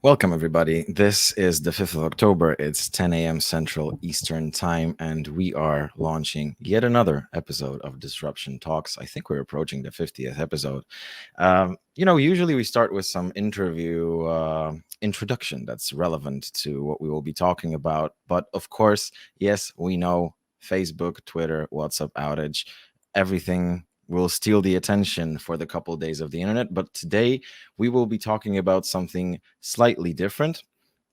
Welcome, everybody. This is the 5th of October. It's 10 a.m. Central Eastern Time, and we are launching yet another episode of Disruption Talks. I think we're approaching the 50th episode. Usually we start with some introduction that's relevant to what we will be talking about. But of course, yes, we know Facebook, Twitter, WhatsApp outage, everything will steal the attention for the couple days of the internet. But today, we will be talking about something slightly different.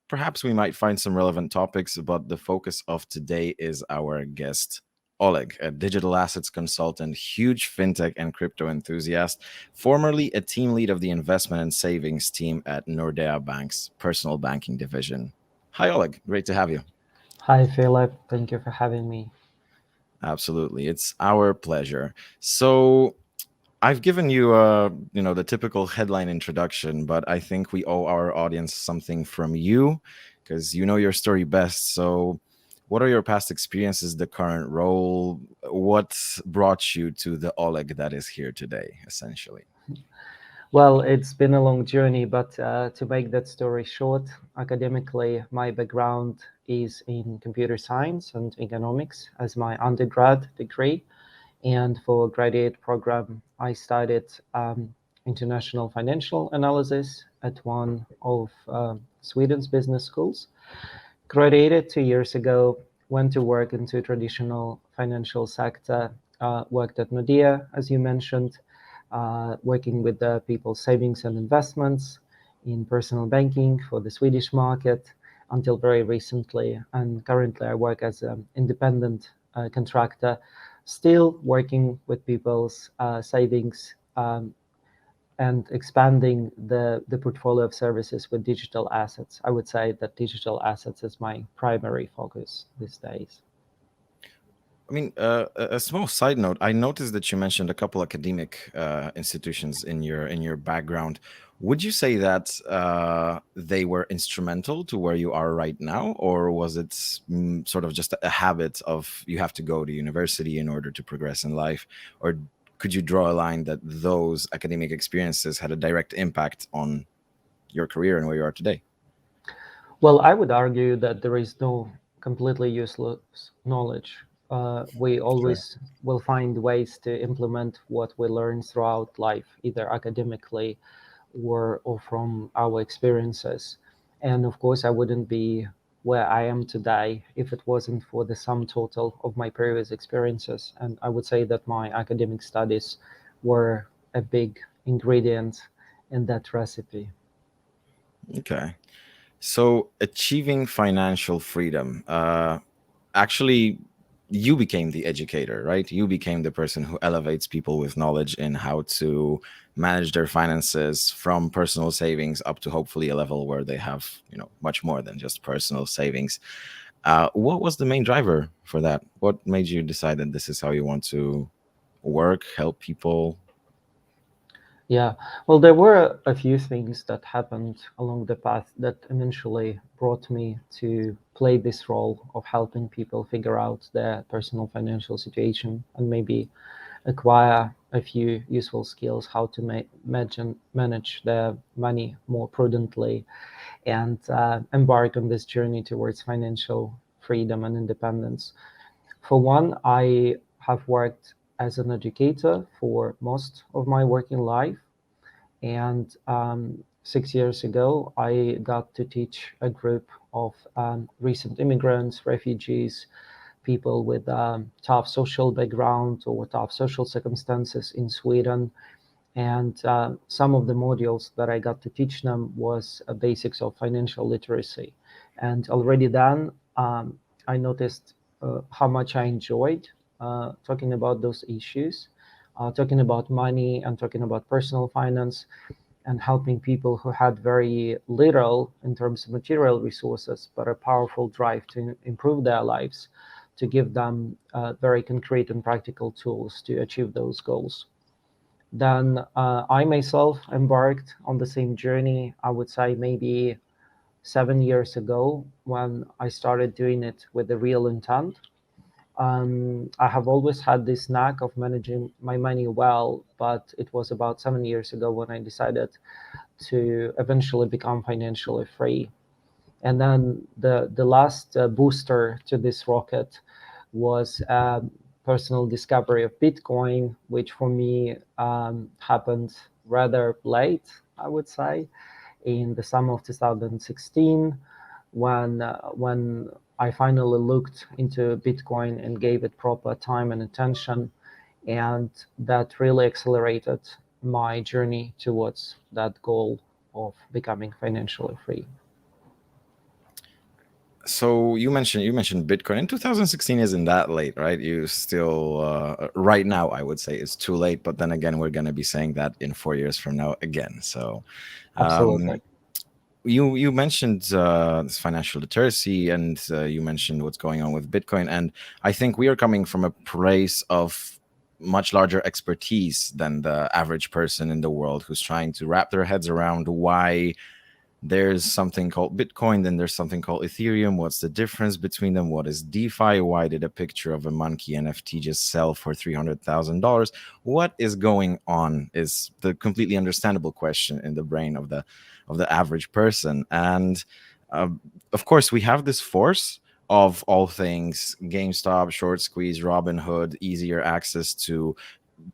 Perhaps we might find some relevant topics, but the focus of today is our guest, Oleg, a digital assets consultant, huge fintech and crypto enthusiast, formerly a team lead of the investment and savings team at Nordea Bank's personal banking division. Hi, Oleg. Great to have you. Hi, Philip. Thank you for having me. Absolutely. It's our pleasure. So, I've given you, the typical headline introduction, but I think we owe our audience something from you because you know your story best. So, what are your past experiences, the current role? What brought you to the Oleg that is here today, essentially? Well, it's been a long journey, but to make that story short, academically, my background is in computer science and economics as my undergrad degree. And for graduate program, I studied international financial analysis at one of Sweden's business schools. Graduated 2 years ago, went to work into traditional financial sector, worked at Nordea, as you mentioned, working with the people's savings and investments in personal banking for the Swedish market until very recently. And currently, I work as an independent contractor, still working with people's savings and expanding the portfolio of services with digital assets. I would say that digital assets is my primary focus these days. I mean, a small side note. I noticed that you mentioned a couple academic institutions in your background. Would you say that they were instrumental to where you are right now, or was it sort of just a habit of you have to go to university in order to progress in life, or could you draw a line that those academic experiences had a direct impact on your career and where you are today? Well, I would argue that there is no completely useless knowledge. We Sure. always will find ways to implement what we learn throughout life, either academically or from our experiences. And of course, I wouldn't be where I am today if it wasn't for the sum total of my previous experiences. And I would say that my academic studies were a big ingredient in that recipe. Okay. So achieving financial freedom. Actually, you became the educator, right? You became the person who elevates people with knowledge in how to manage their finances from personal savings up to hopefully a level where they have, much more than just personal savings. What was the main driver for that? What made you decide that this is how you want to work, help people? Yeah, well, there were a few things that happened along the path that eventually brought me to play this role of helping people figure out their personal financial situation and maybe acquire a few useful skills how to manage their money more prudently and embark on this journey towards financial freedom and independence. For one, I have worked as an educator for most of my working life. And 6 years ago, I got to teach a group of recent immigrants, refugees, people with tough social background or tough social circumstances in Sweden. And some of the modules that I got to teach them was basics of financial literacy. And already then, I noticed how much I enjoyed talking about those issues, talking about money and talking about personal finance and helping people who had very little in terms of material resources, but a powerful drive to improve their lives, to give them very concrete and practical tools to achieve those goals. Then I myself embarked on the same journey, I would say maybe 7 years ago, when I started doing it with the real intent. I have always had this knack of managing my money well, but it was about 7 years ago when I decided to eventually become financially free. And then the last booster to this rocket was personal discovery of Bitcoin, which for me happened rather late, I would say, in the summer of 2016, when I finally looked into Bitcoin and gave it proper time and attention, and that really accelerated my journey towards that goal of becoming financially free. So you mentioned Bitcoin in 2016 isn't that late, right? You still right now I would say it's too late, but then again we're going to be saying that in 4 years from now again. So Absolutely. um, you mentioned this financial literacy, and you mentioned what's going on with Bitcoin, and I think we are coming from a place of much larger expertise than the average person in the world who's trying to wrap their heads around why there's something called Bitcoin, then there's something called Ethereum. What's the difference between them? What is DeFi? Why did a picture of a monkey NFT just sell for $300,000? What is going on is the completely understandable question in the brain of the average person. And uh, of course, we have this force of all things GameStop, short squeeze, Robinhood, easier access to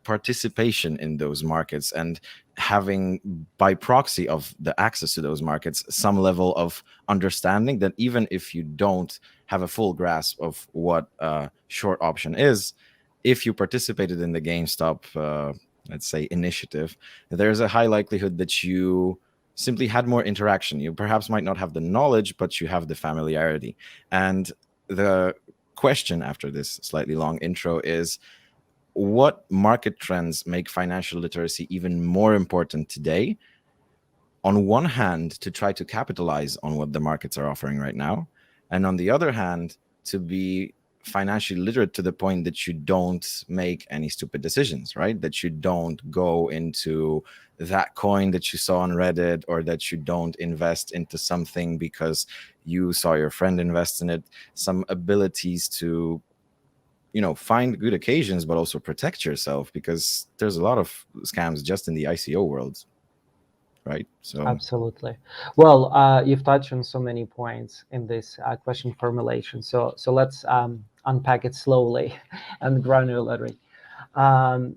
participation in those markets, and having by proxy of the access to those markets some level of understanding that even if you don't have a full grasp of what a short option is, if you participated in the GameStop let's say initiative, there's a high likelihood that you simply had more interaction. You perhaps might not have the knowledge, but you have the familiarity. And the question after this slightly long intro is, what market trends make financial literacy even more important today? On one hand, to try to capitalize on what the markets are offering right now, and on the other hand, to be financially literate to the point that you don't make any stupid decisions, right? That you don't go into that coin that you saw on Reddit, or that you don't invest into something because you saw your friend invest in it. Some abilities to find good occasions but also protect yourself, because there's a lot of scams just in the ICO world, right? So Absolutely. Well, you've touched on so many points in this question formulation. So let's unpack it slowly and granularly. Um,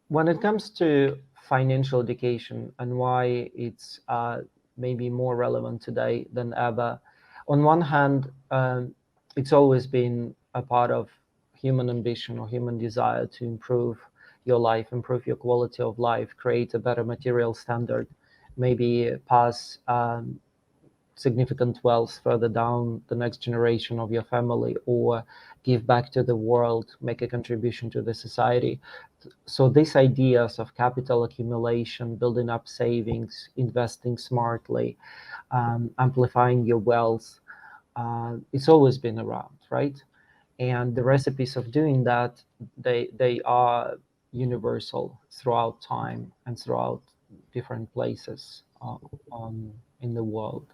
when it comes to financial education and why it's maybe more relevant today than ever, on one hand, it's always been a part of human ambition or human desire to improve your life, improve your quality of life, create a better material standard, maybe pass significant wealth further down the next generation of your family, or give back to the world, make a contribution to the society. So these ideas of capital accumulation, building up savings, investing smartly, amplifying your wealth, it's always been around, right? And the recipes of doing that, they are universal throughout time and throughout different places in the world.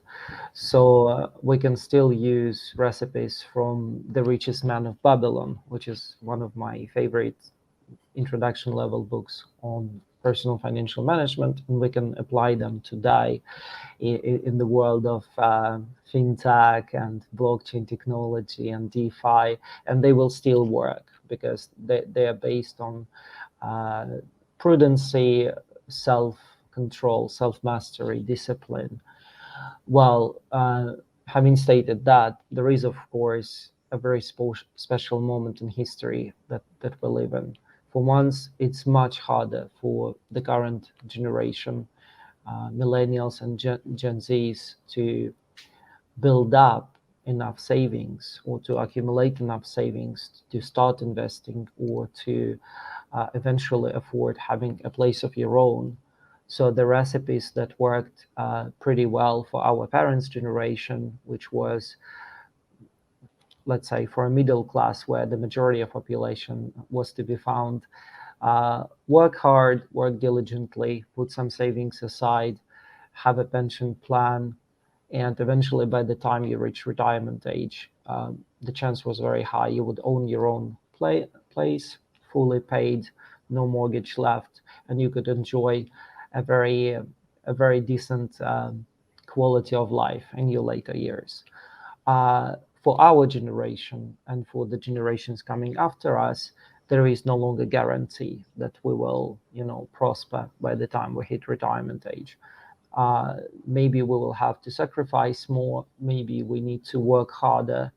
So we can still use recipes from The Richest Man of Babylon, which is one of my favorite introduction level books on personal financial management, and we can apply them today in the world of fintech and blockchain technology and DeFi, and they will still work because they are based on uh, prudency, self-control, self-mastery, discipline. Well, having stated that, there is, of course, a very special moment in history that we live in. For once, it's much harder for the current generation, millennials and Gen Zs, to build up enough savings or to accumulate enough savings to start investing or to eventually afford having a place of your own. So the recipes that worked pretty well for our parents' generation, which was, let's say, for a middle class where the majority of population was to be found, work hard, work diligently, put some savings aside, have a pension plan, And eventually, by the time you reach retirement age, the chance was very high you would own your own place, fully paid, no mortgage left, and you could enjoy a very a very decent quality of life in your later years. For our generation and for the generations coming after us, there is no longer guarantee that we will, prosper by the time we hit retirement age. Maybe we will have to sacrifice more. Maybe we need to work harder.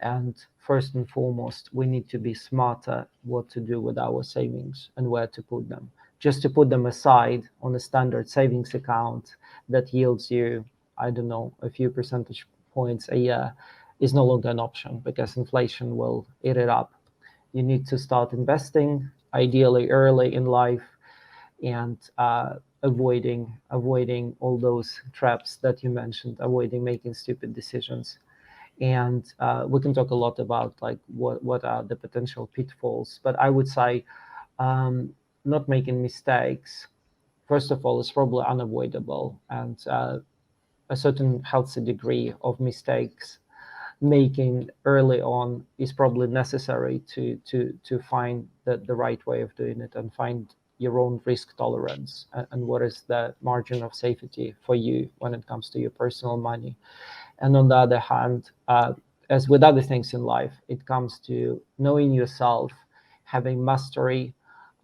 And first and foremost, we need to be smarter what to do with our savings and where to put them. Just to put them aside on a standard savings account that yields you, I don't know, a few percentage points a year is no longer an option because inflation will eat it up. You need to start investing, ideally early in life, and avoiding all those traps that you mentioned, avoiding making stupid decisions. And we can talk a lot about like what are the potential pitfalls, but I would say not making mistakes, first of all, is probably unavoidable, and a certain healthy degree of mistakes making early on is probably necessary to find the right way of doing it and find your own risk tolerance and what is the margin of safety for you when it comes to your personal money. And on the other hand, as with other things in life, it comes to knowing yourself, having mastery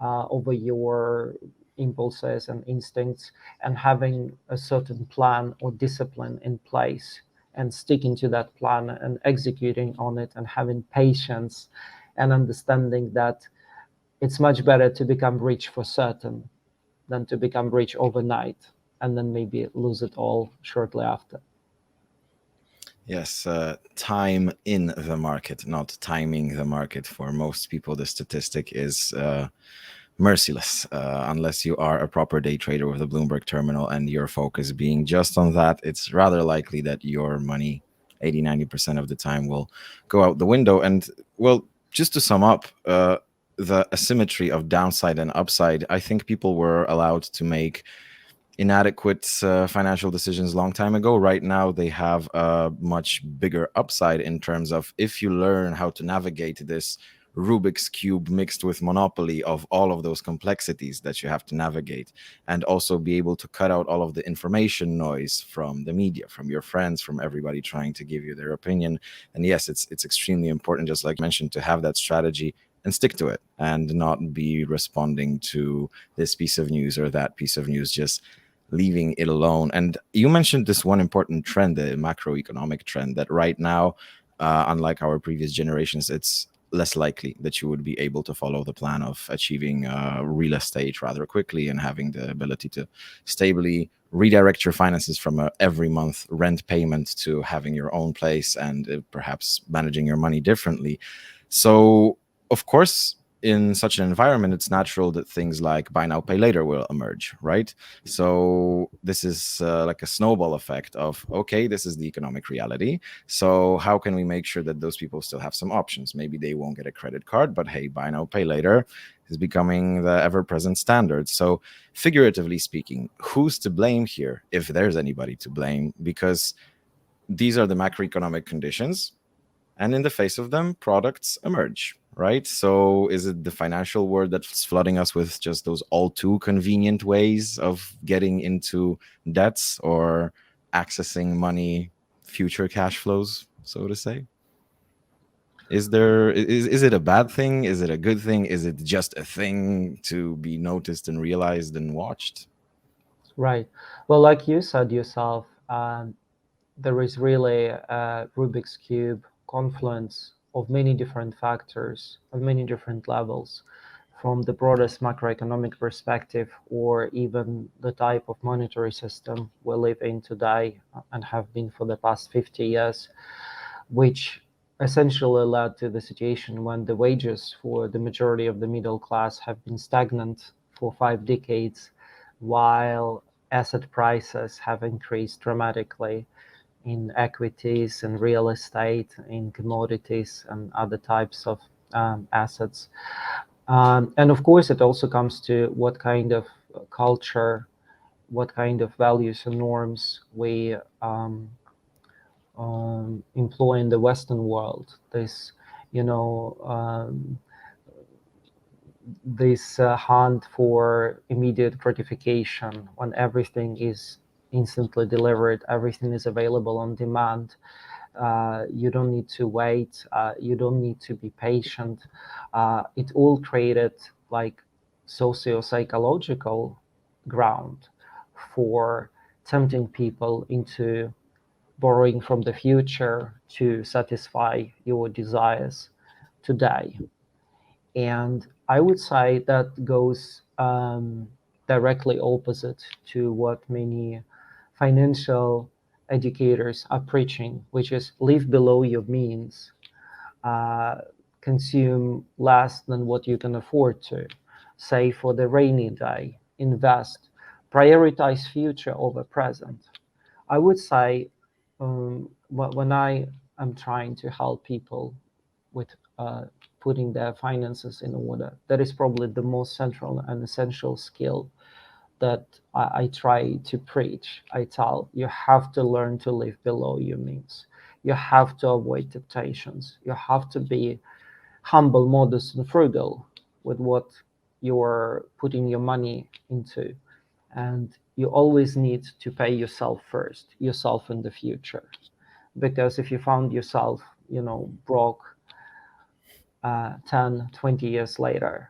over your impulses and instincts, and having a certain plan or discipline in place, and sticking to that plan and executing on it, and having patience and understanding that it's much better to become rich for certain than to become rich overnight and then maybe lose it all shortly after. Yes, time in the market, not timing the market. For most people, the statistic is merciless. Unless you are a proper day trader with a Bloomberg terminal and your focus being just on that, it's rather likely that your money 80-90% of the time will go out the window. And well, just to sum up, the asymmetry of downside and upside, I think people were allowed to make inadequate financial decisions long time ago. Right now, they have a much bigger upside in terms of if you learn how to navigate this Rubik's cube mixed with Monopoly of all of those complexities that you have to navigate, and also be able to cut out all of the information noise from the media, from your friends, from everybody trying to give you their opinion. And yes, it's extremely important, just like you mentioned, to have that strategy and stick to it and not be responding to this piece of news or that piece of news, just leaving it alone. And you mentioned this one important trend, the macroeconomic trend, that right now, unlike our previous generations, it's less likely that you would be able to follow the plan of achieving real estate rather quickly and having the ability to stably redirect your finances from a every month rent payment to having your own place and perhaps managing your money differently. So, of course, in such an environment, it's natural that things like buy now, pay later will emerge, right? So this is like a snowball effect of, okay, this is the economic reality. So how can we make sure that those people still have some options? Maybe they won't get a credit card, but hey, buy now, pay later is becoming the ever-present standard. So figuratively speaking, who's to blame here, if there's anybody to blame? Because these are the macroeconomic conditions, and in the face of them, products emerge, right? So is it the financial world that's flooding us with just those all too convenient ways of getting into debts or accessing money, future cash flows, so to say? Is it a bad thing? Is it a good thing? Is it just a thing to be noticed and realized and watched? Right. Well, like you said yourself, there is really a Rubik's Cube confluence of many different factors, of many different levels, from the broadest macroeconomic perspective, or even the type of monetary system we live in today and have been for the past 50 years, which essentially led to the situation when the wages for the majority of the middle class have been stagnant for 5 decades, while asset prices have increased dramatically in equities and real estate, in commodities and other types of assets. And of course, it also comes to what kind of culture, what kind of values and norms we employ in the Western world. You know, this hunt for immediate gratification when everything is instantly delivered, everything is available on demand. You don't need to wait. You don't need to be patient. It all created like socio-psychological ground for tempting people into borrowing from the future to satisfy your desires today. And I would say that goes directly opposite to what many financial educators are preaching, which is live below your means, uh, consume less than what you can afford to, save for the rainy day, invest, prioritize future over present. I would say when I am trying to help people with putting their finances in order, that is probably the most central and essential skill that I try to preach. I tell you have to learn to live below your means. You have to avoid temptations. You have to be humble, modest, and frugal with what you're putting your money into. And you always need to pay yourself first, yourself in the future. Because if you found yourself, broke 10, 20 years later,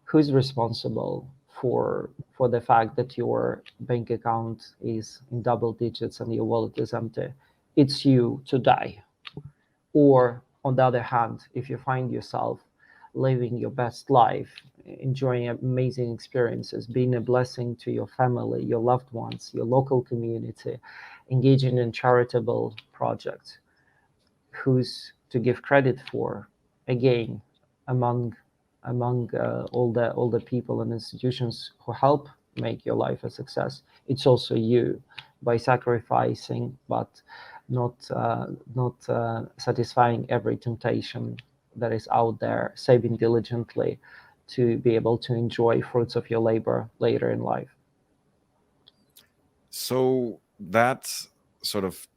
who's responsible for the fact that your bank account is in double digits and your wallet is empty? It's you today. Or on the other hand, if you find yourself living your best life, enjoying amazing experiences, being a blessing to your family, your loved ones, your local community, engaging in charitable projects, who's to give credit for? Again, among all the people and institutions who help make your life a success, it's also you, by sacrificing but not satisfying every temptation that is out there, saving diligently to be able to enjoy fruits of your labor later in life. So that sort of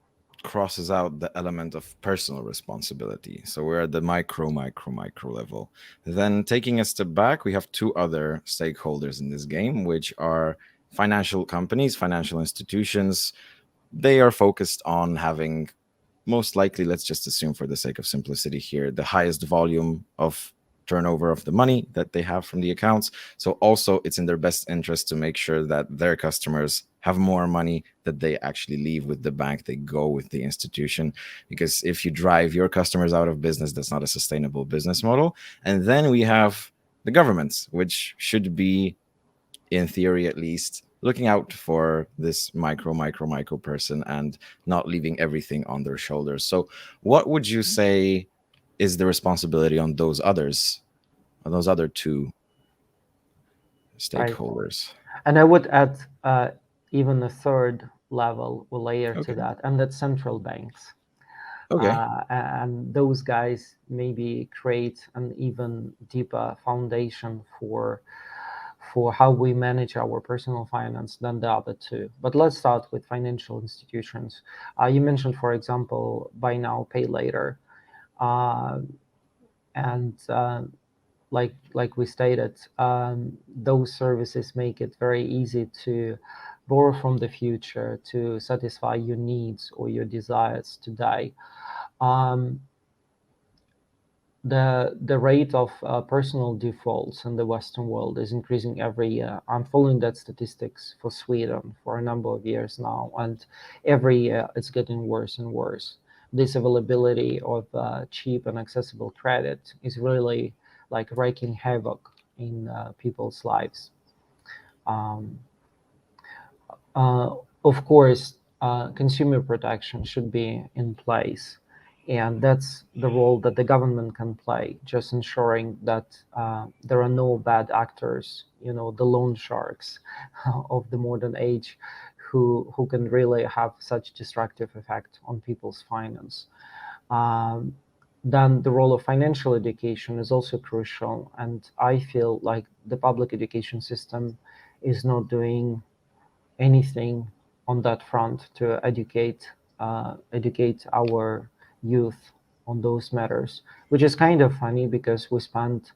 crosses out the element of personal responsibility. So we're at the micro level. Then taking a step back, we have two other stakeholders in this game, which are financial companies, financial institutions. They are focused on having, most likely, let's just assume for the sake of simplicity here, the highest volume of turnover of the money that they have from the accounts. So also it's in their best interest to make sure that their customers have more money, that they actually leave with the bank, they go with the institution. Because if you drive your customers out of business, that's not a sustainable business model. And then we have the governments, which should be, in theory at least, looking out for this micro person and not leaving everything on their shoulders. So what would you say is the responsibility on those other two Right. stakeholders? And I would add even a third level or layer to Okay. that, and that's central banks. Okay. And those guys maybe create an even deeper foundation for how we manage our personal finance than the other two. But let's start with financial institutions. You mentioned, for example, buy now, pay later, uh, and like we stated, those services make it very easy to borrow from the future to satisfy your needs or your desires today. Um, the rate of personal defaults in the Western world is increasing every year. I'm following that statistics for Sweden for a number of years now, and every year it's getting worse and worse. This availability of cheap and accessible credit is really like wreaking havoc in people's lives. Um, uh, of course, consumer protection should be in place, and that's the role that the government can play, just ensuring that there are no bad actors, the loan sharks of the modern age, who can really have such destructive effect on people's finance. Um, then the role of financial education is also crucial, and I feel like the public education system is not doing anything on that front to educate educate our youth on those matters, which is kind of funny because we spent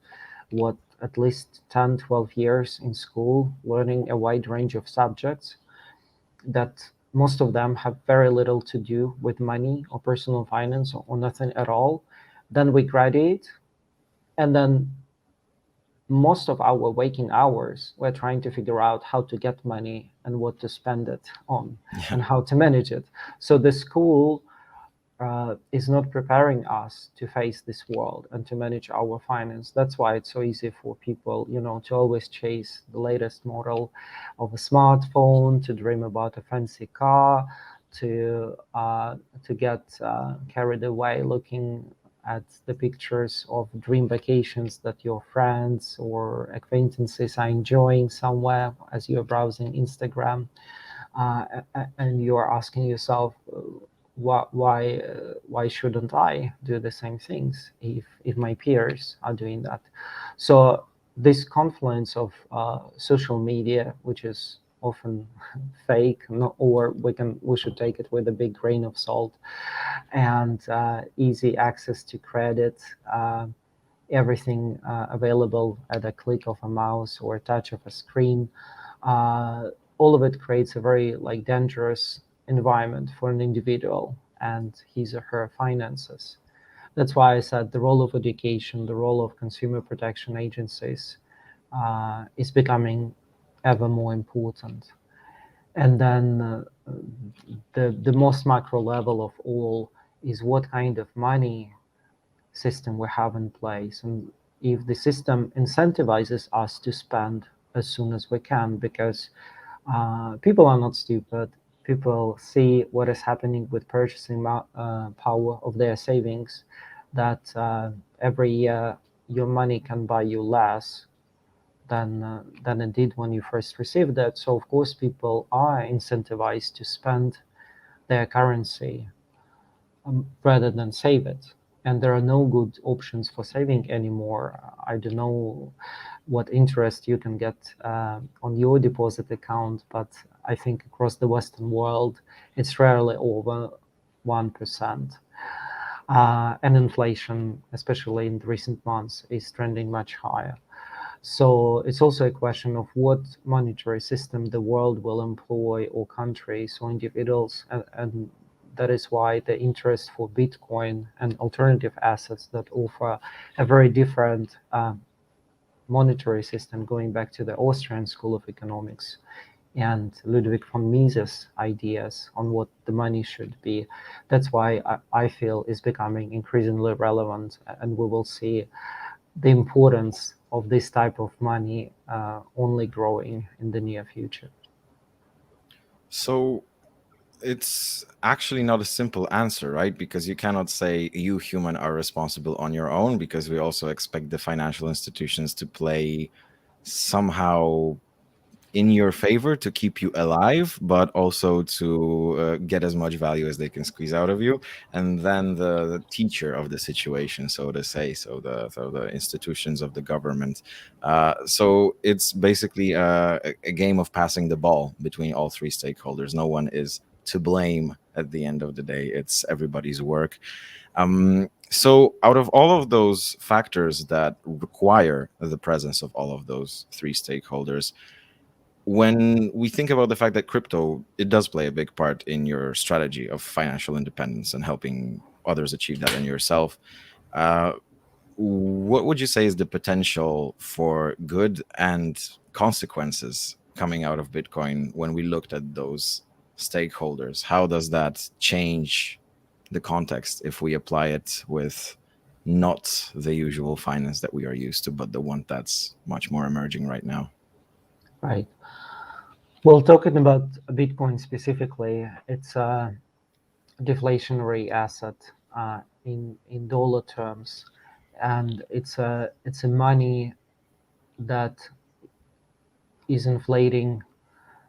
what at least 10, 12 years in school learning a wide range of subjects that most of them have very little to do with money or personal finance or nothing at all. Then we graduate, and then most of our waking hours, we're trying to figure out how to get money and what to spend it on Yeah. and how to manage it. So the school is not preparing us to face this world and to manage our finance. That's why it's so easy for people, to always chase the latest model of a smartphone, to dream about a fancy car, to get carried away looking at the pictures of dream vacations that your friends or acquaintances are enjoying somewhere as you're browsing Instagram, and you're asking yourself, why shouldn't I do the same things if my peers are doing that? So this confluence of social media, which is often fake, or we should take it with a big grain of salt, and easy access to credit, everything available at a click of a mouse or a touch of a screen. Uh, all of it creates a very dangerous environment for an individual and his or her finances. That's why I said the role of education, the role of consumer protection agencies is becoming ever more important. And then the most macro level of all is what kind of money system we have in place, and if the system incentivizes us to spend as soon as we can, because people are not stupid. People see what is happening with purchasing power of their savings, that every year your money can buy you less than it did when you first received it. So of course people are incentivized to spend their currency rather than save it. And there are no good options for saving anymore. I don't know what interest you can get on your deposit account, but I think across the Western world, it's rarely over 1%. And inflation, especially in the recent months, is trending much higher. So it's also a question of what monetary system the world will employ, or countries or individuals, and that is why the interest for Bitcoin and alternative assets that offer a very different monetary system, going back to the Austrian School of Economics and Ludwig von Mises' ideas on what the money should be. That's why I feel is becoming increasingly relevant, and we will see the importance of this type of money only growing in the near future. So it's actually not a simple answer, right? Because you cannot say you human are responsible on your own, because we also expect the financial institutions to play somehow in your favor to keep you alive, but also to get as much value as they can squeeze out of you. And then the teacher of the situation, so to say, so the institutions of the government. So it's basically a game of passing the ball between all three stakeholders. No one is to blame at the end of the day. It's everybody's work. So, out of all of those factors that require the presence of all of those three stakeholders, when we think about the fact that crypto, it does play a big part in your strategy of financial independence and helping others achieve that and yourself, uh, what would you say is the potential for good and consequences coming out of Bitcoin when we looked at those stakeholders? How does that change the context if we apply it with not the usual finance that we are used to, but the one that's much more emerging right now? Right. Well, talking about Bitcoin specifically, it's a deflationary asset in dollar terms, and it's a money that is inflating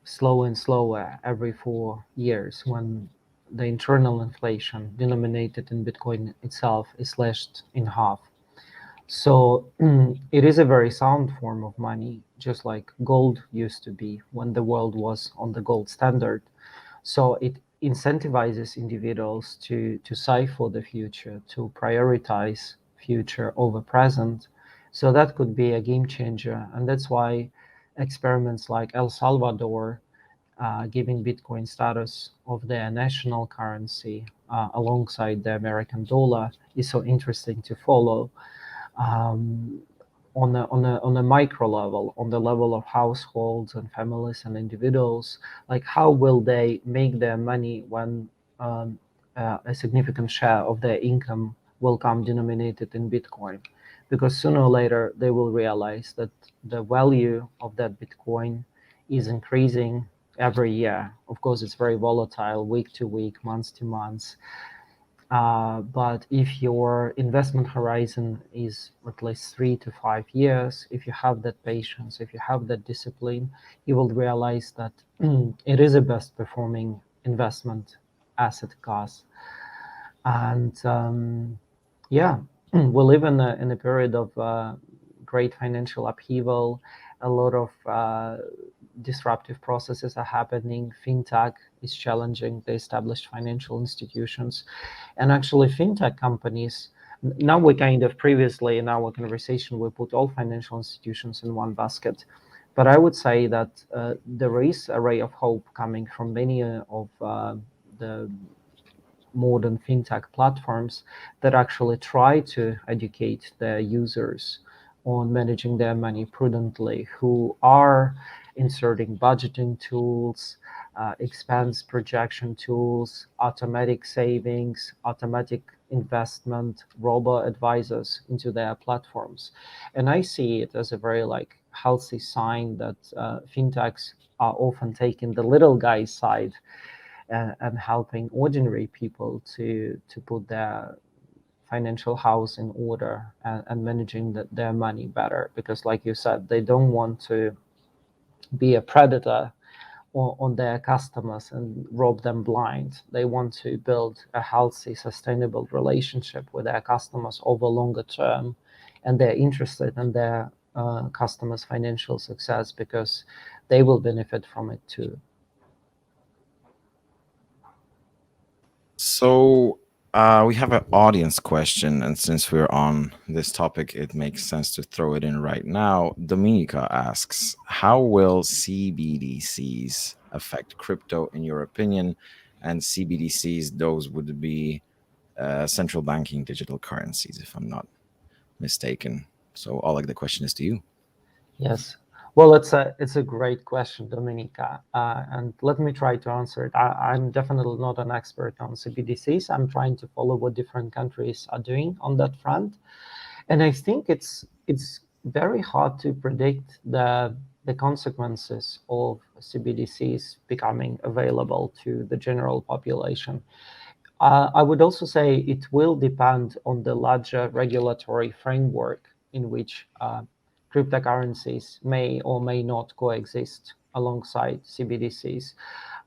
slower and slower every 4 years, when the internal inflation denominated in Bitcoin itself is slashed in half. So it is a very sound form of money, just like gold used to be when the world was on the gold standard. So incentivizes individuals to save for the future, to prioritize future over present. So that could be a game changer. And that's why experiments like El Salvador, giving Bitcoin status of their national currency alongside the American dollar, is so interesting to follow. Um, on a micro level, on the level of households and families and individuals, like how will they make their money when um, a significant share of their income will come denominated in Bitcoin? Because sooner or later they will realize that the value of that Bitcoin is increasing every year. Of course, it's very volatile, week to week, month to month. But if your investment horizon is at least 3 to 5 years, if you have that patience, if you have that discipline, you will realize that it is a best performing investment asset class. And yeah, we live in a period of great financial upheaval. A lot of disruptive processes are happening. Fintech is challenging the established financial institutions. And actually, fintech companies, now we kind of previously in our conversation, we put all financial institutions in one basket. But I would say that there is a ray of hope coming from many of the modern fintech platforms that actually try to educate their users on managing their money prudently, who are inserting budgeting tools, expense projection tools, automatic savings, automatic investment, robo advisors into their platforms. And I see it as a very like healthy sign that fintechs are often taking the little guy's side and helping ordinary people to put their financial house in order and managing their money better, because like you said, they don't want to be a predator on their customers and rob them blind. They want to build a healthy, sustainable relationship with their customers over longer term, and they're interested in their customers' financial success because they will benefit from it too. So we have an audience question, and since we're on this topic, it makes sense to throw it in right now. Dominica asks, "How will CBDCs affect crypto, in your opinion?" And CBDCs, those would be central banking digital currencies, if I'm not mistaken. So, Oleg, the question is to you. Yes. Well, it's a great question, Dominica, and let me try to answer it. I'm definitely not an expert on CBDCs. I'm trying to follow what different countries are doing on that front, and I think it's very hard to predict the consequences of CBDCs becoming available to the general population. I would also say it will depend on the larger regulatory framework in which cryptocurrencies may or may not coexist alongside CBDCs.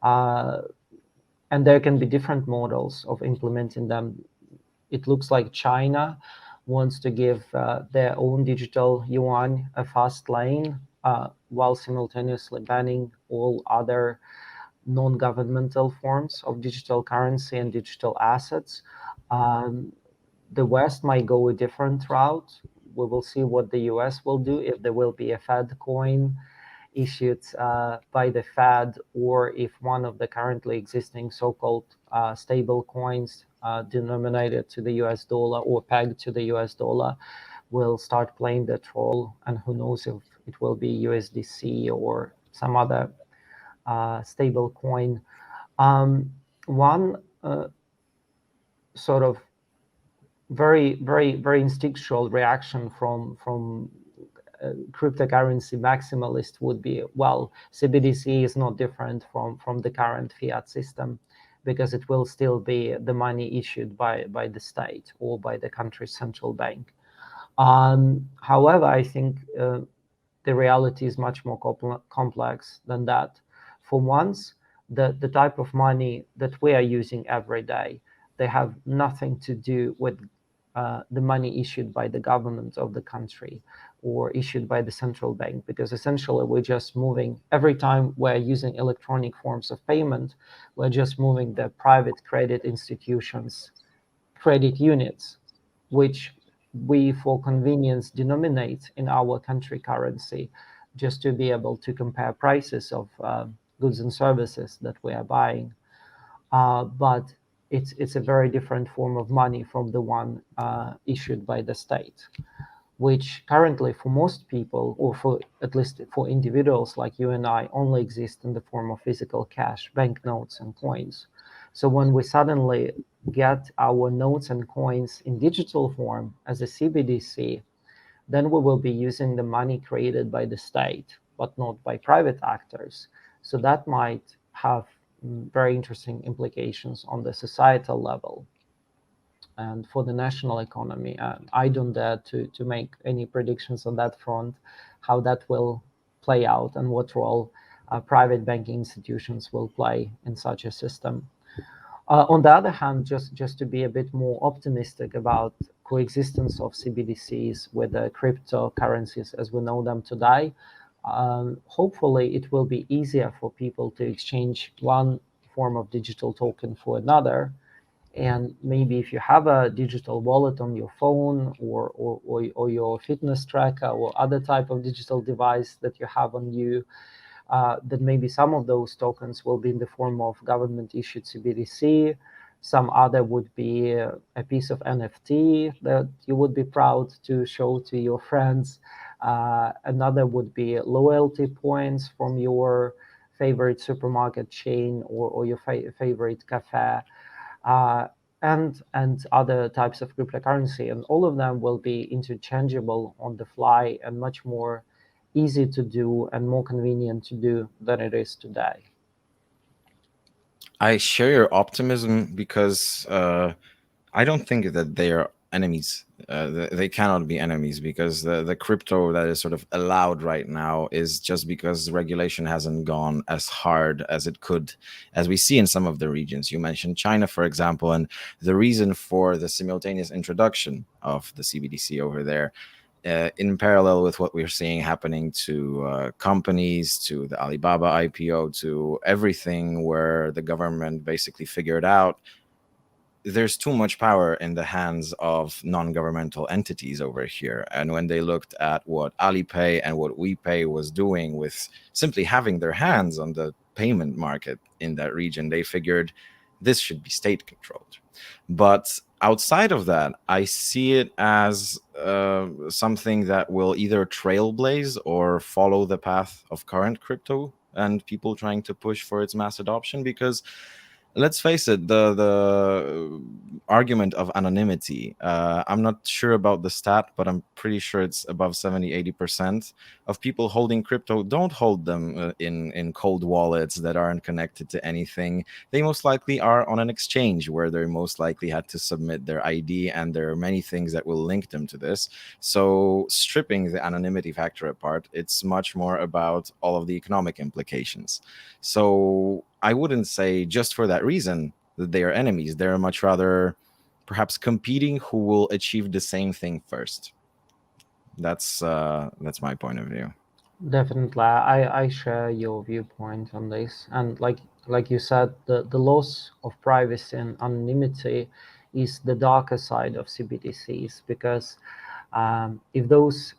Uh, and there can be different models of implementing them. It looks like China wants to give their own digital yuan a fast lane while simultaneously banning all other non-governmental forms of digital currency and digital assets. Um, the West might go a different route. We will see what the US will do, if there will be a Fed coin issued by the Fed, or if one of the currently existing so-called stable coins denominated to the US dollar or pegged to the US dollar will start playing that role. And who knows if it will be USDC or some other stable coin. One sort of very instinctual reaction from cryptocurrency maximalist would be, well, CBDC is not different from the current fiat system because it will still be the money issued by the state or by the country's central bank. However, I think the reality is much more complex than that. For once, the type of money that we are using every day, they have nothing to do with the money issued by the government of the country. or issued by the central bank, because essentially we're just moving, every time we're using electronic forms of payment, we're just moving the private credit institutions credit units, which we for convenience denominate in our country currency, just to be able to compare prices of goods and services that we are buying. But it's a very different form of money from the one issued by the state, which currently for most people, or for at least for individuals like you and I, only exist in the form of physical cash, banknotes and coins. So when we suddenly get our notes and coins in digital form as a CBDC, then we will be using the money created by the state, but not by private actors. So that might have very interesting implications on the societal level and for the national economy. I don't dare to make any predictions on that front, how that will play out and what role private banking institutions will play in such a system. On the other hand, just to be a bit more optimistic about coexistence of CBDCs with the cryptocurrencies as we know them today, hopefully it will be easier for people to exchange one form of digital token for another. And maybe if you have a digital wallet on your phone or your fitness tracker or other type of digital device that you have on you, that maybe some of those tokens will be in the form of government issued CBDC. Some other would be a piece of NFT that you would be proud to show to your friends. Another would be loyalty points from your favorite supermarket chain or your favorite cafe. Uh, and other types of cryptocurrency, and all of them will be interchangeable on the fly and much more easy to do and more convenient to do than it is today. I share your optimism because I don't think that they are enemies. They cannot be enemies because the crypto that is sort of allowed right now is just because regulation hasn't gone as hard as it could, as we see in some of the regions. You mentioned China, for example, and the reason for the simultaneous introduction of the CBDC over there, in parallel with what we're seeing happening to companies, to the Alibaba IPO, to everything where the government basically figured out there's too much power in the hands of non-governmental entities over here. And when they looked at what Alipay and what WePay was doing with simply having their hands on the payment market in that region, they figured this should be state controlled. But outside of that, I see it as something that will either trailblaze or follow the path of current crypto and people trying to push for its mass adoption. Because let's face it, the argument of anonymity, I'm not sure about the stat, but I'm pretty sure it's above 70-80% of people holding crypto don't hold them in cold wallets that aren't connected to anything. They most likely are on an exchange where they most likely had to submit their ID, and there are many things that will link them to this. So stripping the anonymity factor apart, it's much more about all of the economic implications. So I wouldn't say just for that reason that they are enemies. They're much rather perhaps competing who will achieve the same thing first. That's my point of view. Definitely, I share your viewpoint on this. And like you said, the loss of privacy and anonymity is the darker side of CBDCs, because if those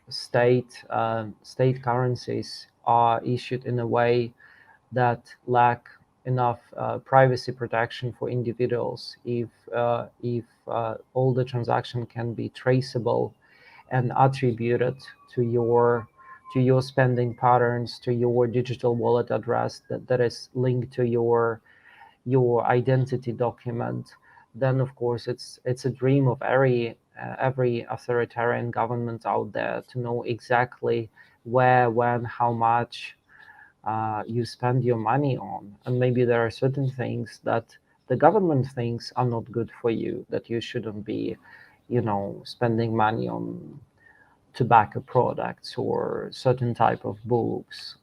state currencies are issued in a way that lack enough privacy protection for individuals, if all the transaction can be traceable and attributed to your spending patterns, to your digital wallet address that is linked to your identity document, then of course it's a dream of every authoritarian government out there to know exactly where, when, how much you spend your money on. And maybe there are certain things that the government thinks are not good for you, that you shouldn't be, spending money on tobacco products or certain type of books,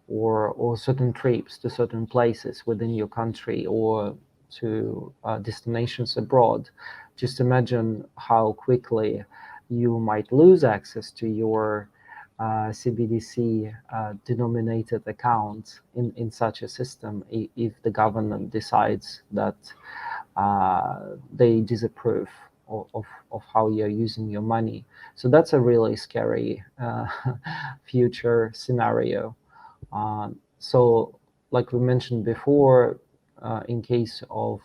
or certain trips to certain places within your country or to destinations abroad. Just imagine how quickly you might lose access to your CBDC denominated account in such a system if the government decides that they disapprove of how you're using your money. So that's a really scary future scenario. So, like we mentioned before, in case of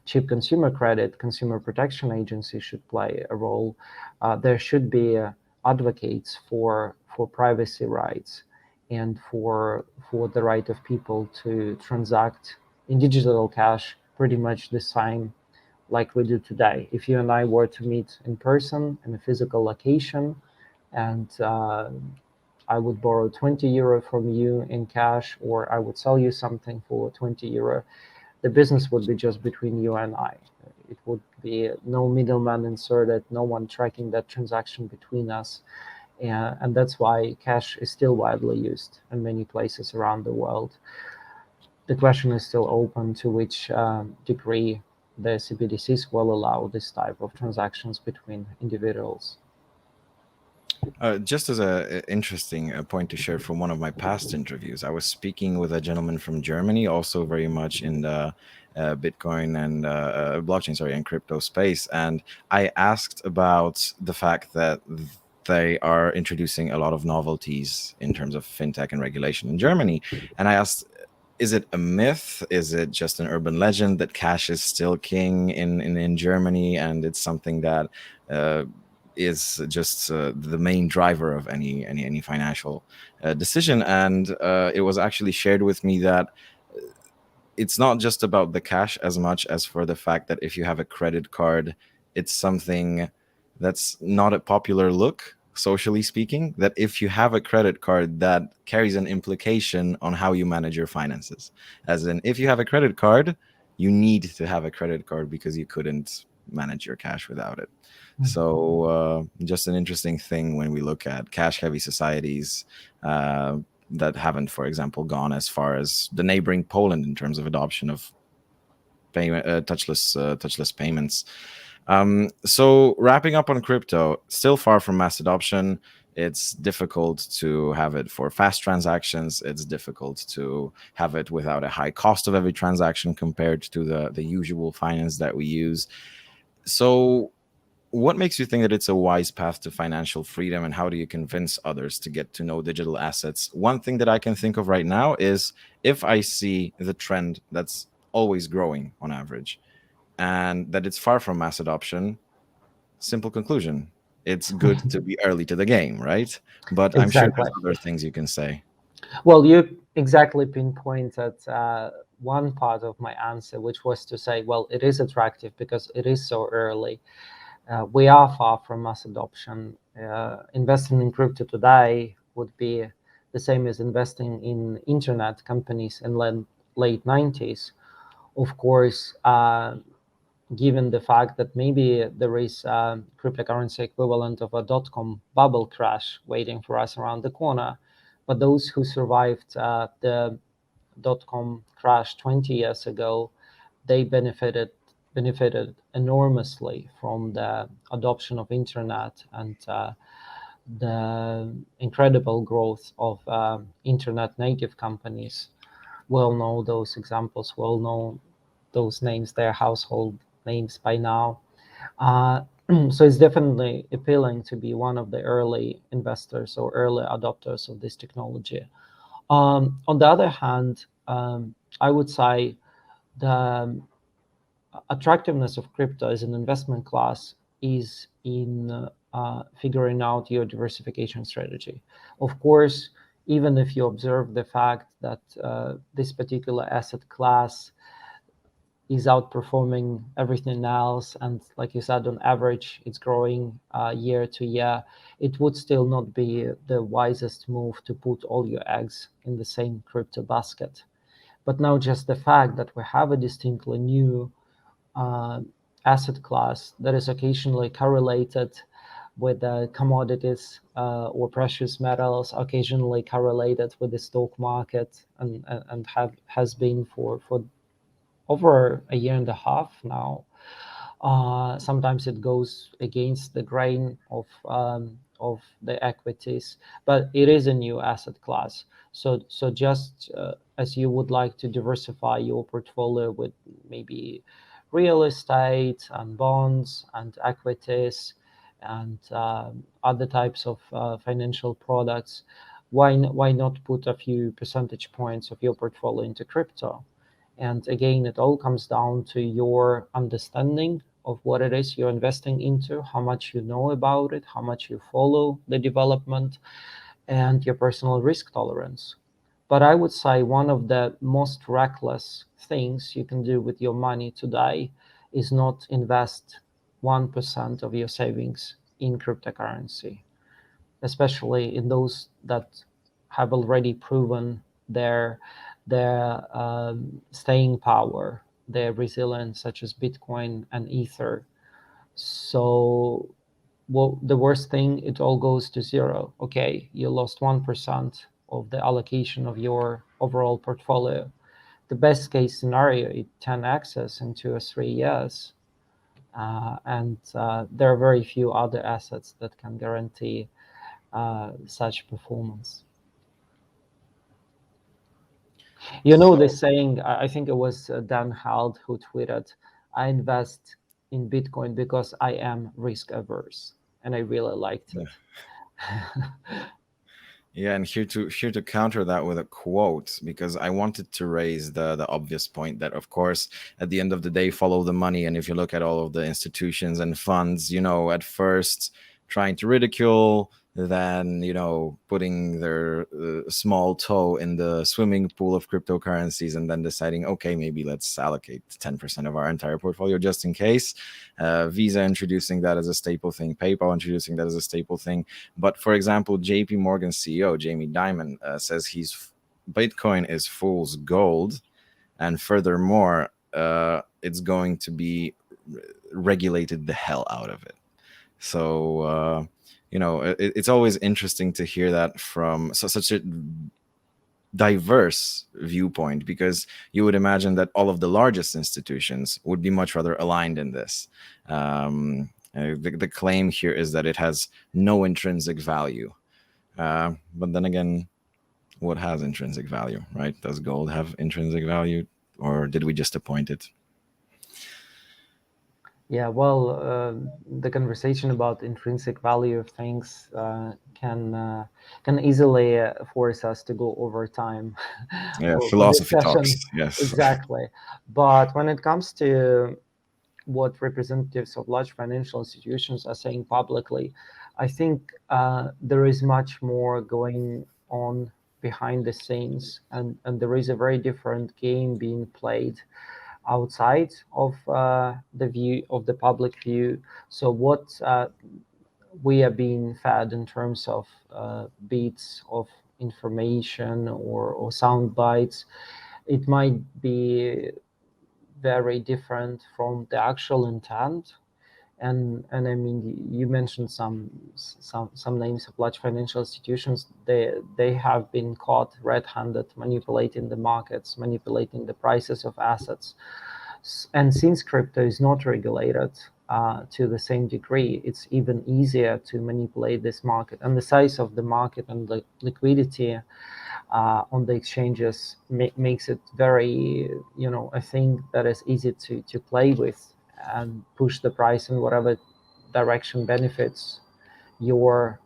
cheap consumer credit, consumer protection agencies should play a role. There should be advocates for privacy rights and for the right of people to transact in digital cash pretty much the same like we do today. If you and I were to meet in person in a physical location, and I would borrow 20 euro from you in cash, or I would sell you something for 20 euro, the business would be just between you and I. It would be no middleman inserted, no one tracking that transaction between us. And that's why cash is still widely used in many places around the world. The question is still open to which degree the CBDCs will allow this type of transactions between individuals. Just as a interesting point to share from one of my past interviews, I was speaking with a gentleman from Germany, also very much in the Bitcoin and blockchain, sorry, and crypto space, and I asked about the fact that they are introducing a lot of novelties in terms of fintech and regulation in Germany, and I asked, is it a myth? Is it just an urban legend that cash is still king in Germany, and it's something that uh, is just the main driver of any financial decision? And it was actually shared with me that it's not just about the cash as much as for the fact that if you have a credit card, it's something that's not a popular look, socially speaking, that if you have a credit card, that carries an implication on how you manage your finances. As in, if you have a credit card, you need to have a credit card because you couldn't manage your cash without it. So just an interesting thing when we look at cash heavy societies that haven't, for example, gone as far as the neighboring Poland in terms of adoption of touchless payments. So wrapping up on crypto, still far from mass adoption. It's difficult to have it for fast transactions. It's difficult to have it without a high cost of every transaction compared to the usual finance that we use. So what makes you think that it's a wise path to financial freedom, and how do you convince others to get to know digital assets? One thing that I can think of right now is if I see the trend that's always growing on average and that it's far from mass adoption, simple conclusion, it's good to be early to the game, right? But I'm sure there's Exactly. other things you can say. Well, you exactly pinpointed one part of my answer, which was to say, well, it is attractive because it is so early. We are far from mass adoption. Investing in crypto today would be the same as investing in internet companies in late 90s. Of course, given the fact that maybe there is a cryptocurrency equivalent of a dot-com bubble crash waiting for us around the corner. But those who survived the dot-com crash 20 years ago, they benefited enormously from the adoption of internet and the incredible growth of internet native companies. We'll know those examples, we'll know those names, their household names by now. Uh, so it's definitely appealing to be one of the early investors or early adopters of this technology. On the other hand, I would say the attractiveness of crypto as an investment class is in figuring out your diversification strategy. Of course, even if you observe the fact that this particular asset class is outperforming everything else, and like you said, on average, it's growing year to year, it would still not be the wisest move to put all your eggs in the same crypto basket. But now, just the fact that we have a distinctly new uh, asset class that is occasionally correlated with commodities or precious metals, occasionally correlated with the stock market, and has been for over a year and a half now. Sometimes it goes against the grain of the equities, but it is a new asset class. So just as you would like to diversify your portfolio with maybe real estate and bonds and equities and other types of financial products, why not put a few percentage points of your portfolio into crypto? And again, it all comes down to your understanding of what it is you're investing into, how much you know about it, how much you follow the development, and your personal risk tolerance. But I would say one of the most reckless things you can do with your money today is not invest 1% of your savings in cryptocurrency, especially in those that have already proven their staying power, their resilience, such as Bitcoin and Ether. So, well, the worst thing, it all goes to zero. Okay, you lost 1% of the allocation of your overall portfolio. The best case scenario, it 10x in 2 or 3 years. And there are very few other assets that can guarantee such performance. You know So this saying, I think it was Dan Hald who tweeted, I invest in Bitcoin because I am risk averse. And I really liked yeah. it. Yeah, and here to counter that with a quote, because I wanted to raise the obvious point that, of course, at the end of the day, follow the money. And if you look at all of the institutions and funds, at first trying to ridicule, then putting their small toe in the swimming pool of cryptocurrencies, and then deciding, okay, maybe let's allocate 10% of our entire portfolio just in case. Visa introducing that as a staple thing, PayPal introducing that as a staple thing. But for example, JP Morgan CEO Jamie Dimon says Bitcoin is fool's gold, and furthermore, it's going to be regulated the hell out of it. So it's always interesting to hear that from such a diverse viewpoint, because you would imagine that all of the largest institutions would be much rather aligned in this. The claim here is that it has no intrinsic value. But then again, what has intrinsic value, right? Does gold have intrinsic value, or did we just appoint it? Yeah, well, the conversation about intrinsic value of things can easily force us to go over time Yeah, for philosophy talks. discussion. Yes. Exactly. But when it comes to what representatives of large financial institutions are saying publicly, I think there is much more going on behind the scenes, and there is a very different game being played outside of the view of the public view. So what we are being fed in terms of bits of information or sound bites, it might be very different from the actual intent. And I mean, you mentioned some names of large financial institutions. They have been caught red-handed manipulating the markets, manipulating the prices of assets. And since crypto is not regulated to the same degree, it's even easier to manipulate this market. And the size of the market and the liquidity on the exchanges makes it very, a thing that is easy to play with and push the price in whatever direction benefits your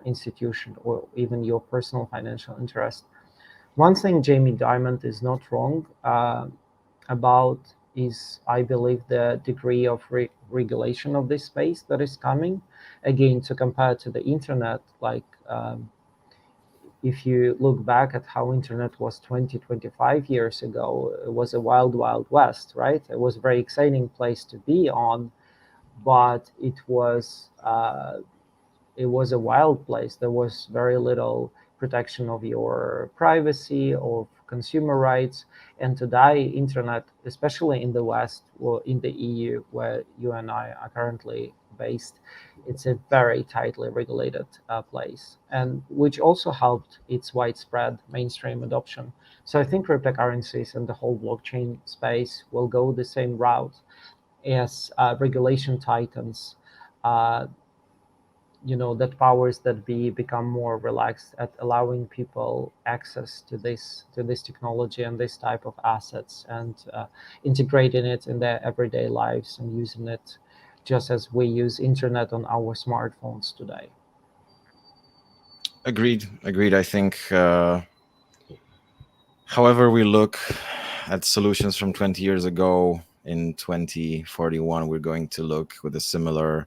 institution or even your personal financial interest. One thing Jamie Dimon is not wrong about is, I believe, the degree of regulation of this space that is coming. Again, to compare to the internet, like if you look back at how internet was 20, 25 years ago, it was a wild, wild west, right? It was a very exciting place to be on, but it was a wild place. There was very little protection of your privacy, of consumer rights. And today, internet, especially in the West or in the EU, where you and I are currently based, it's a very tightly regulated place, and which also helped its widespread mainstream adoption. So I think cryptocurrencies and the whole blockchain space will go the same route. as regulation tightens, uh, that powers that be become more relaxed at allowing people access to this technology and this type of assets, and integrating it in their everyday lives and using it just as we use internet on our smartphones today. Agreed. Agreed. I think, however we look at solutions from 20 years ago, in 2041, we're going to look with a similar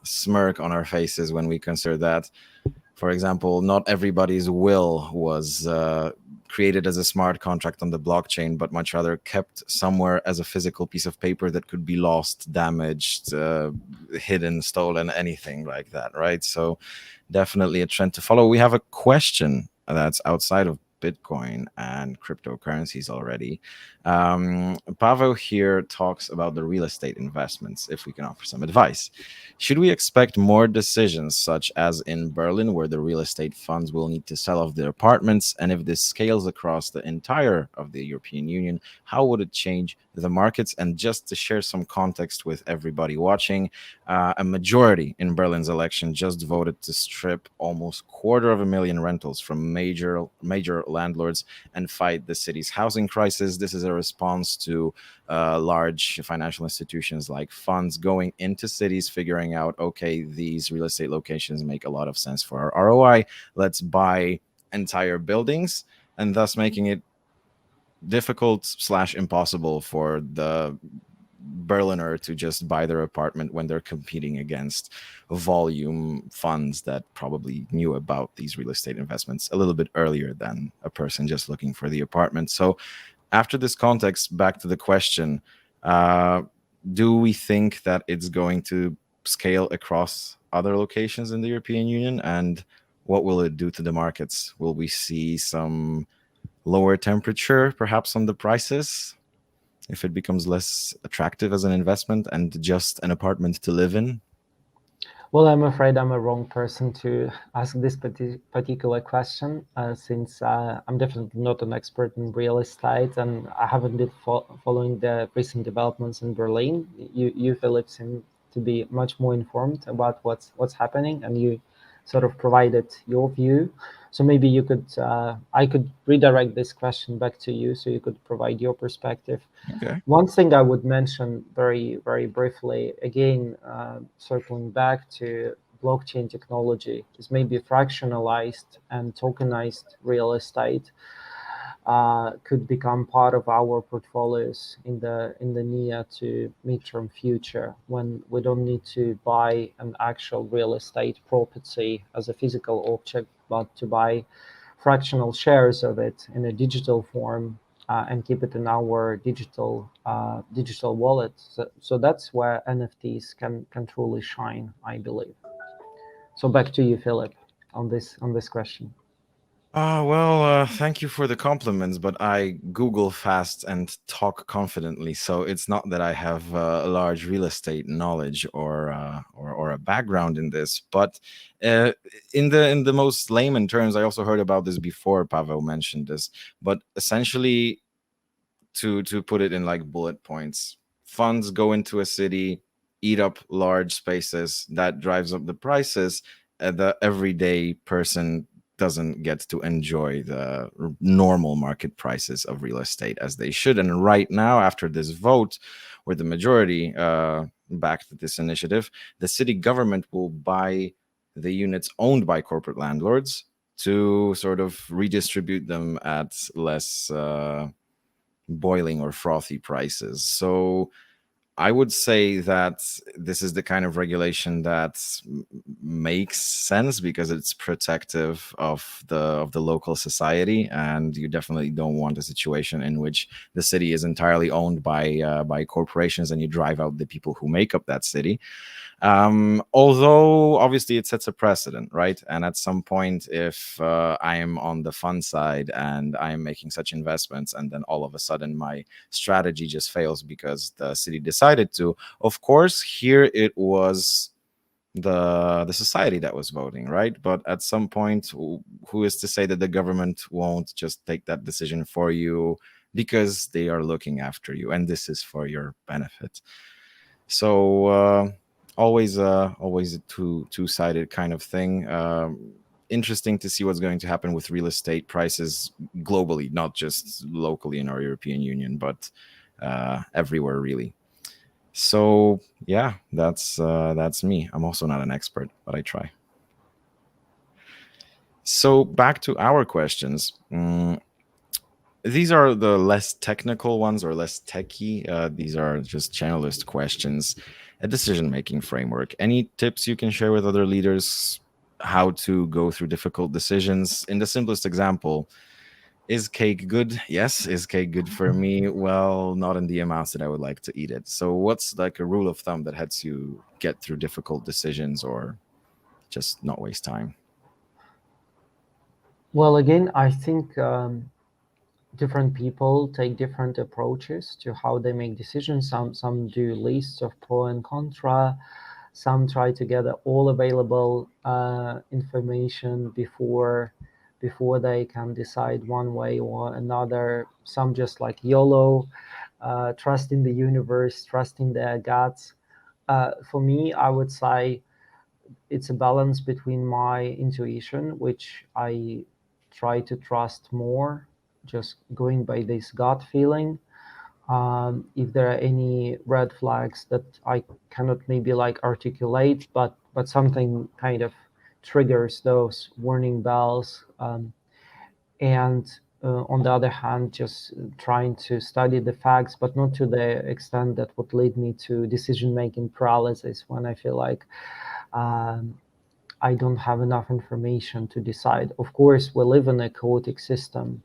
smirk on our faces when we consider that, for example, not everybody's will was created as a smart contract on the blockchain, but much rather kept somewhere as a physical piece of paper that could be lost, damaged, hidden, stolen, anything like that, right? So, definitely a trend to follow. We have a question that's outside of Bitcoin and cryptocurrencies already. Pavel here talks about the real estate investments, if we can offer some advice. Should we expect more decisions, such as in Berlin, where the real estate funds will need to sell off their apartments? And if this scales across the entire of the European Union, how would it change the markets? And just to share some context with everybody watching, a majority in Berlin's election just voted to strip almost 250,000 rentals from major landlords and fight the city's housing crisis. This is a response to large financial institutions like funds going into cities, figuring out, okay, these real estate locations make a lot of sense for our ROI. Let's buy entire buildings, and thus making it difficult slash impossible for the Berliner to just buy their apartment when they're competing against volume funds that probably knew about these real estate investments a little bit earlier than a person just looking for the apartment. So, after this context, back to the question, uh, do we think that it's going to scale across other locations in the European Union? And what will it do to the markets? Will we see some lower temperature perhaps on the prices if it becomes less attractive as an investment and just an apartment to live in? Well, I'm afraid I'm a wrong person to ask this particular question, since I'm definitely not an expert in real estate, and I haven't been following the recent developments in Berlin. You, Philip, seem to be much more informed about what's happening, and you sort of provided your view. So maybe I could redirect this question back to you, so you could provide your perspective. Okay. One thing I would mention very, very briefly, again, circling back to blockchain technology, is maybe fractionalized and tokenized real estate could become part of our portfolios in the near to midterm future, when we don't need to buy an actual real estate property as a physical object, but to buy fractional shares of it in a digital form, and keep it in our digital wallet. So that's where NFTs can truly shine, I believe. So back to you, Philip, on this question. Thank you for the compliments, but I Google fast and talk confidently, so it's not that I have a large real estate knowledge or a background in this. But uh, in the most layman terms, I also heard about this before. Pavel mentioned this, but essentially, to put it in like bullet points, funds go into a city, eat up large spaces, that drives up the prices. The everyday person doesn't get to enjoy the normal market prices of real estate as they should. And right now, after this vote where the majority backed this initiative, the city government will buy the units owned by corporate landlords to sort of redistribute them at less boiling or frothy prices. So I would say that this is the kind of regulation that makes sense because it's protective of the local society, and you definitely don't want a situation in which the city is entirely owned by corporations and you drive out the people who make up that city. Although obviously it sets a precedent, right? And at some point, if I am on the fund side and I am making such investments, and then all of a sudden my strategy just fails because the city decided to, of course, here it was the society that was voting, right? But at some point, who is to say that the government won't just take that decision for you, because they are looking after you, and this is for your benefit. So always a two-sided kind of thing. Interesting to see what's going to happen with real estate prices globally, not just locally in our European Union, but everywhere really. So yeah, that's me. I'm also not an expert, but I try. So back to our questions. These are the less technical ones or less techy. These are just generalist questions, a decision making framework. Any tips you can share with other leaders how to go through difficult decisions? In the simplest example, is cake good? Yes. Is cake good for me? Well, not in the amounts that I would like to eat it. So, what's like a rule of thumb that helps you get through difficult decisions or just not waste time? Well, again, I think different people take different approaches to how they make decisions. Some do lists of pro and contra. Some try to gather all available information before they can decide one way or another. Some just like YOLO, trusting the universe, trusting their guts. For me, I would say it's a balance between my intuition, which I try to trust more, just going by this gut feeling. If there are any red flags that I cannot maybe like articulate, but something kind of triggers those warning bells. And on the other hand, just trying to study the facts, but not to the extent that would lead me to decision making paralysis when I feel like um, I don't have enough information to decide. Of course, we live in a chaotic system.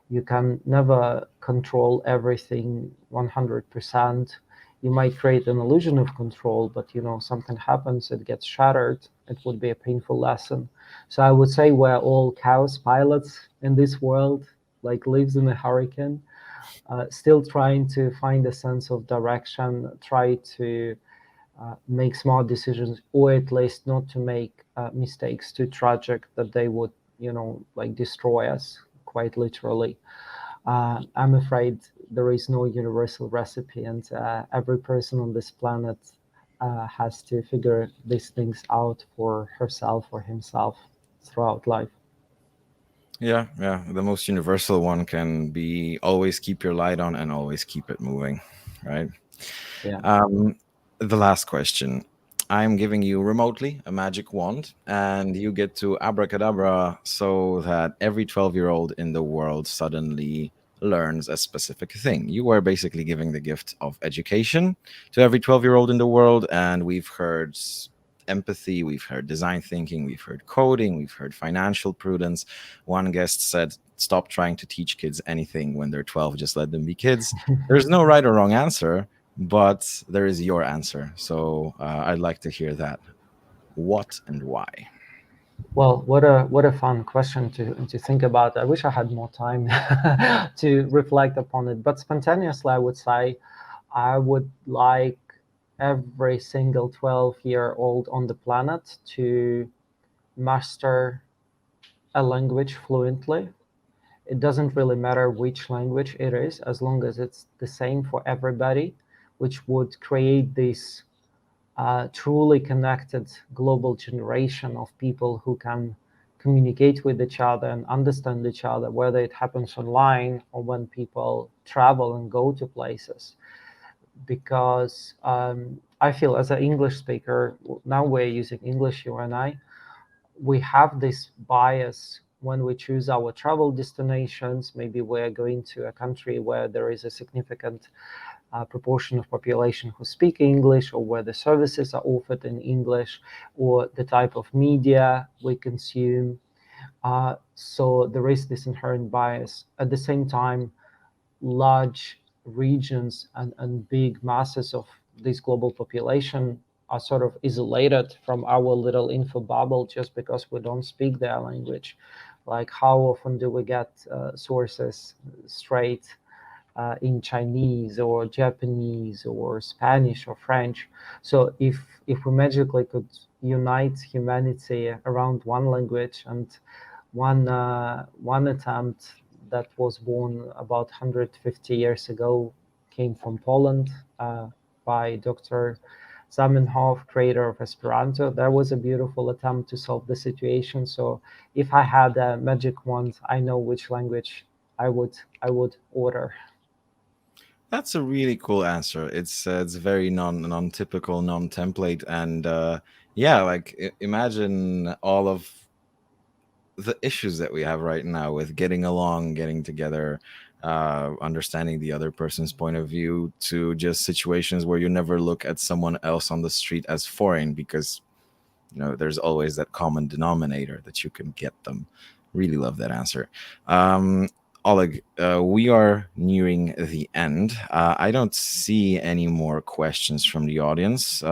You can never control everything 100%. You might create an illusion of control, but something happens, it gets shattered. It would be a painful lesson. So I would say we're all chaos pilots in this world, like leaves in a hurricane, still trying to find a sense of direction, try to make smart decisions, or at least not to make mistakes too tragic that they would, like destroy us quite literally. I'm afraid there is no universal recipe, and every person on this planet has to figure these things out for herself or himself throughout life. Yeah, yeah. The most universal one can be always keep your light on and always keep it moving, right? Yeah. Um, the last question. I'm giving you remotely a magic wand, and you get to abracadabra so that every 12-year-old in the world suddenly learns a specific thing. You are basically giving the gift of education to every 12-year-old in the world, and we've heard empathy, we've heard design thinking, we've heard coding, we've heard financial prudence. One guest said, stop trying to teach kids anything when they're 12, just let them be kids. There's no right or wrong answer, but there is your answer. So I'd like to hear that. What and why? Well, what a fun question to think about. I wish I had more time to reflect upon it. But spontaneously, I would say I would like every single 12-year-old on the planet to master a language fluently. It doesn't really matter which language it is, as long as it's the same for everybody, which would create this truly connected global generation of people who can communicate with each other and understand each other, whether it happens online or when people travel and go to places. Because I feel as an English speaker, now we're using English, you and I, we have this bias when we choose our travel destinations. Maybe we're going to a country where there is a significant proportion of population who speak English, or where the services are offered in English, or the type of media we consume. So there is this inherent bias. At the same time, large regions and big masses of this global population are sort of isolated from our little info bubble just because we don't speak their language. Like, how often do we get sources straight in Chinese or Japanese or Spanish or French? So if we magically could unite humanity around one language and one attempt that was born about 150 years ago, came from Poland, by Dr. Zamenhof, creator of Esperanto. That was a beautiful attempt to solve the situation. So if I had a magic wand, I know which language I would order. That's a really cool answer. It's very non typical, non template, and yeah, like imagine all of the issues that we have right now with getting along, getting together, understanding the other person's point of view, to just situations where you never look at someone else on the street as foreign because there's always that common denominator that you can get them. Really love that answer. um Oleg, we are nearing the end. I don't see any more questions from the audience.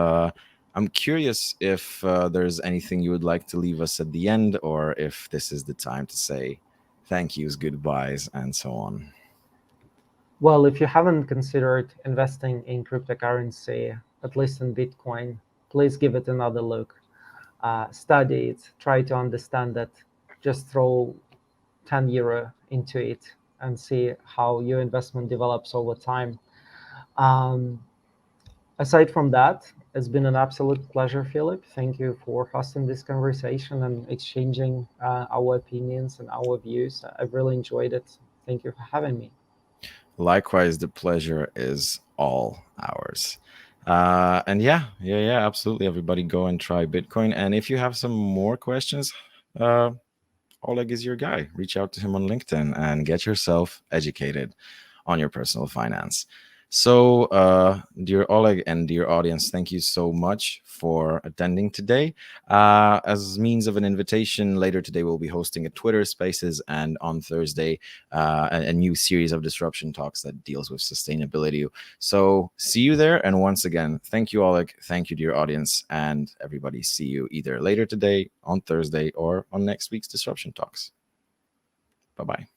I'm curious if there's anything you would like to leave us at the end, or if this is the time to say thank yous, goodbyes, and so on. Well, if you haven't considered investing in cryptocurrency, at least in Bitcoin, please give it another look. Study it, try to understand it. Just throw 10 euro into it and see how your investment develops over time. Um, Aside from that, it's been an absolute pleasure, Philip. Thank you for hosting this conversation and exchanging our opinions and our views. I've really enjoyed it. Thank you for having me. Likewise, the pleasure is all ours. And yeah, yeah, yeah, absolutely. Everybody go and try Bitcoin. And if you have some more questions, uh, Oleg is your guy. Reach out to him on LinkedIn and get yourself educated on your personal finance. So, dear Oleg and dear audience, thank you so much for attending today. As means of an invitation, later today we'll be hosting a Twitter Spaces, and on Thursday, a new series of disruption talks that deals with sustainability. So, see you there. And once again, thank you, Oleg. Thank you, dear audience, and everybody. See you either later today, on Thursday, or on next week's disruption talks. Bye bye.